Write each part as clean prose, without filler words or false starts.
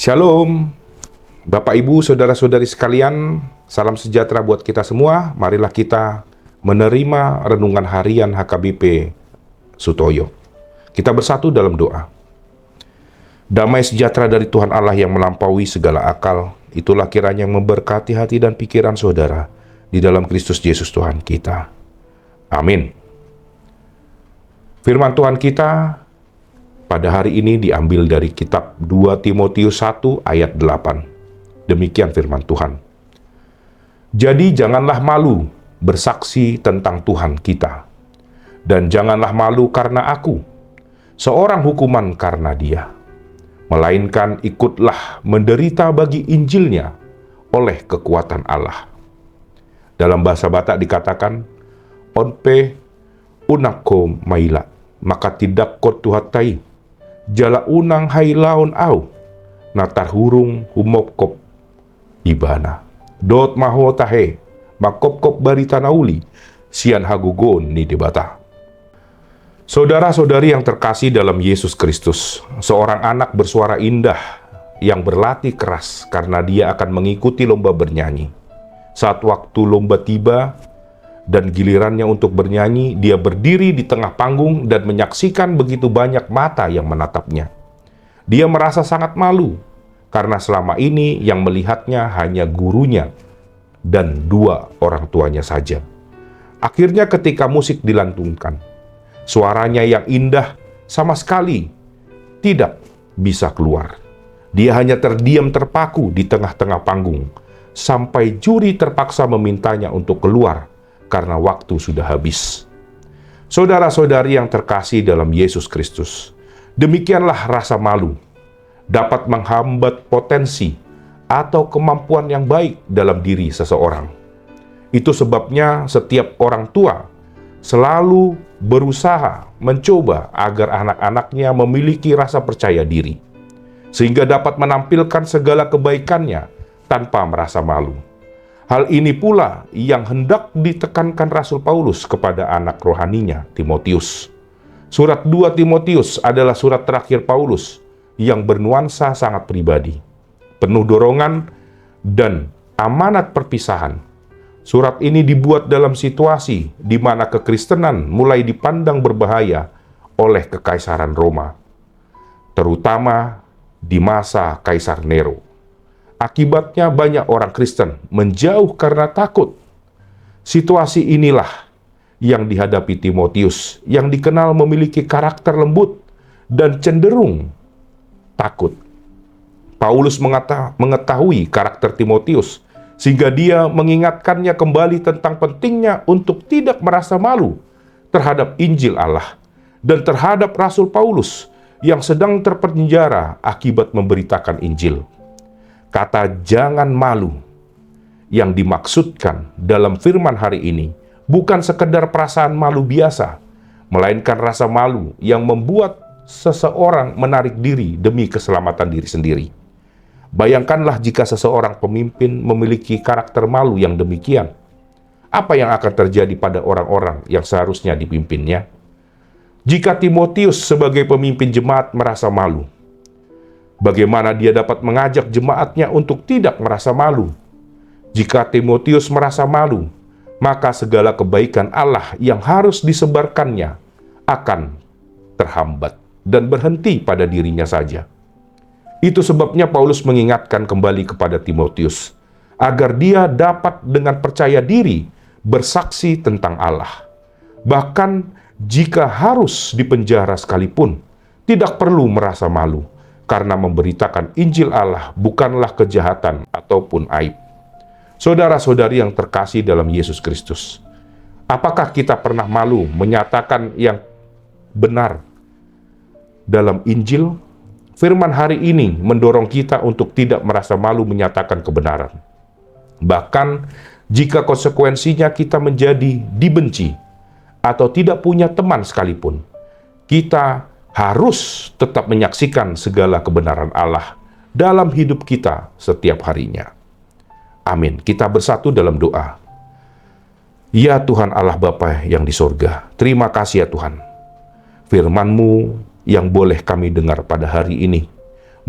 Shalom, Bapak Ibu, Saudara-saudari sekalian, salam sejahtera buat kita semua. Marilah kita menerima renungan harian HKBP Sutoyo. Kita bersatu dalam doa. Damai sejahtera dari Tuhan Allah yang melampaui segala akal, itulah kiranya yang memberkati hati dan pikiran saudara di dalam Kristus Yesus Tuhan kita. Amin. Firman Tuhan kita pada hari ini diambil dari kitab 2 Timotius 1 ayat 8. Demikian firman Tuhan. Jadi janganlah malu bersaksi tentang Tuhan kita. Dan janganlah malu karena aku, seorang hukuman karena dia. Melainkan ikutlah menderita bagi Injilnya oleh kekuatan Allah. Dalam bahasa Batak dikatakan, onpe unako maila, maka tidak kot tuhatai. Jala unang hai laon au, natar hurung humokop ibana. Dot maho tahe, makop-kop barita nauli, sian hagugon ni debata. Saudara-saudari yang terkasih dalam Yesus Kristus, seorang anak bersuara indah yang berlatih keras karena dia akan mengikuti lomba bernyanyi. Saat waktu lomba tiba dan gilirannya untuk bernyanyi, dia berdiri di tengah panggung dan menyaksikan begitu banyak mata yang menatapnya. Dia merasa sangat malu, karena selama ini yang melihatnya hanya gurunya dan 2 orang tuanya saja. Akhirnya ketika musik dilantunkan, suaranya yang indah sama sekali tidak bisa keluar. Dia hanya terdiam terpaku di tengah-tengah panggung, sampai juri terpaksa memintanya untuk keluar, karena waktu sudah habis. Saudara-saudari yang terkasih dalam Yesus Kristus, demikianlah rasa malu dapat menghambat potensi atau kemampuan yang baik dalam diri seseorang. Itu sebabnya setiap orang tua selalu berusaha mencoba agar anak-anaknya memiliki rasa percaya diri, sehingga dapat menampilkan segala kebaikannya tanpa merasa malu. Hal ini pula yang hendak ditekankan Rasul Paulus kepada anak rohaninya, Timotius. Surat 2 Timotius adalah surat terakhir Paulus yang bernuansa sangat pribadi, penuh dorongan dan amanat perpisahan. Surat ini dibuat dalam situasi di mana kekristenan mulai dipandang berbahaya oleh Kekaisaran Roma, terutama di masa Kaisar Nero. Akibatnya banyak orang Kristen menjauh karena takut. Situasi inilah yang dihadapi Timotius, yang dikenal memiliki karakter lembut dan cenderung takut. Paulus mengetahui karakter Timotius, sehingga dia mengingatkannya kembali tentang pentingnya untuk tidak merasa malu terhadap Injil Allah dan terhadap Rasul Paulus yang sedang terpenjara akibat memberitakan Injil. Kata jangan malu yang dimaksudkan dalam firman hari ini bukan sekedar perasaan malu biasa, melainkan rasa malu yang membuat seseorang menarik diri demi keselamatan diri sendiri. Bayangkanlah jika seseorang pemimpin memiliki karakter malu yang demikian. Apa yang akan terjadi pada orang-orang yang seharusnya dipimpinnya? Jika Timotius sebagai pemimpin jemaat merasa malu, bagaimana dia dapat mengajak jemaatnya untuk tidak merasa malu? Jika Timotius merasa malu, maka segala kebaikan Allah yang harus disebarkannya akan terhambat dan berhenti pada dirinya saja. Itu sebabnya Paulus mengingatkan kembali kepada Timotius, agar dia dapat dengan percaya diri bersaksi tentang Allah. Bahkan jika harus dipenjara sekalipun, tidak perlu merasa malu, karena memberitakan Injil Allah bukanlah kejahatan ataupun aib. Saudara-saudari yang terkasih dalam Yesus Kristus, apakah kita pernah malu menyatakan yang benar dalam Injil? Firman hari ini mendorong kita untuk tidak merasa malu menyatakan kebenaran. Bahkan jika konsekuensinya kita menjadi dibenci atau tidak punya teman sekalipun, kita harus tetap menyaksikan segala kebenaran Allah dalam hidup kita setiap harinya. Amin. Kita bersatu dalam doa. Ya Tuhan Allah Bapa yang di sorga, terima kasih ya Tuhan. Firman-Mu yang boleh kami dengar pada hari ini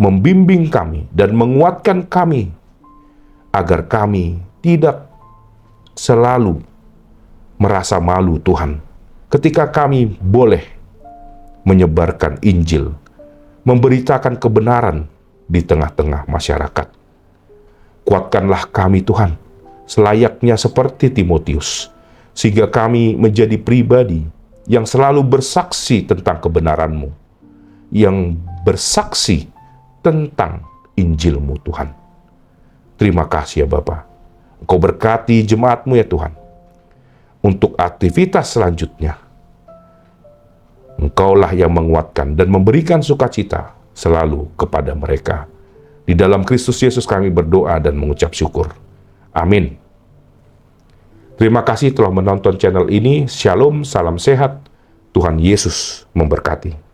membimbing kami dan menguatkan kami agar kami tidak selalu merasa malu Tuhan ketika kami boleh menyebarkan Injil, memberitakan kebenaran di tengah-tengah masyarakat. Kuatkanlah kami Tuhan, selayaknya seperti Timotius, sehingga kami menjadi pribadi yang selalu bersaksi tentang kebenaran-Mu, yang bersaksi tentang Injil-Mu Tuhan. Terima kasih ya Bapa. Engkau berkati jemaat-Mu ya Tuhan. Untuk aktivitas selanjutnya, Engkaulah yang menguatkan dan memberikan sukacita selalu kepada mereka. Di dalam Kristus Yesus kami berdoa dan mengucap syukur. Amin. Terima kasih telah menonton channel ini. Shalom, salam sehat. Tuhan Yesus memberkati.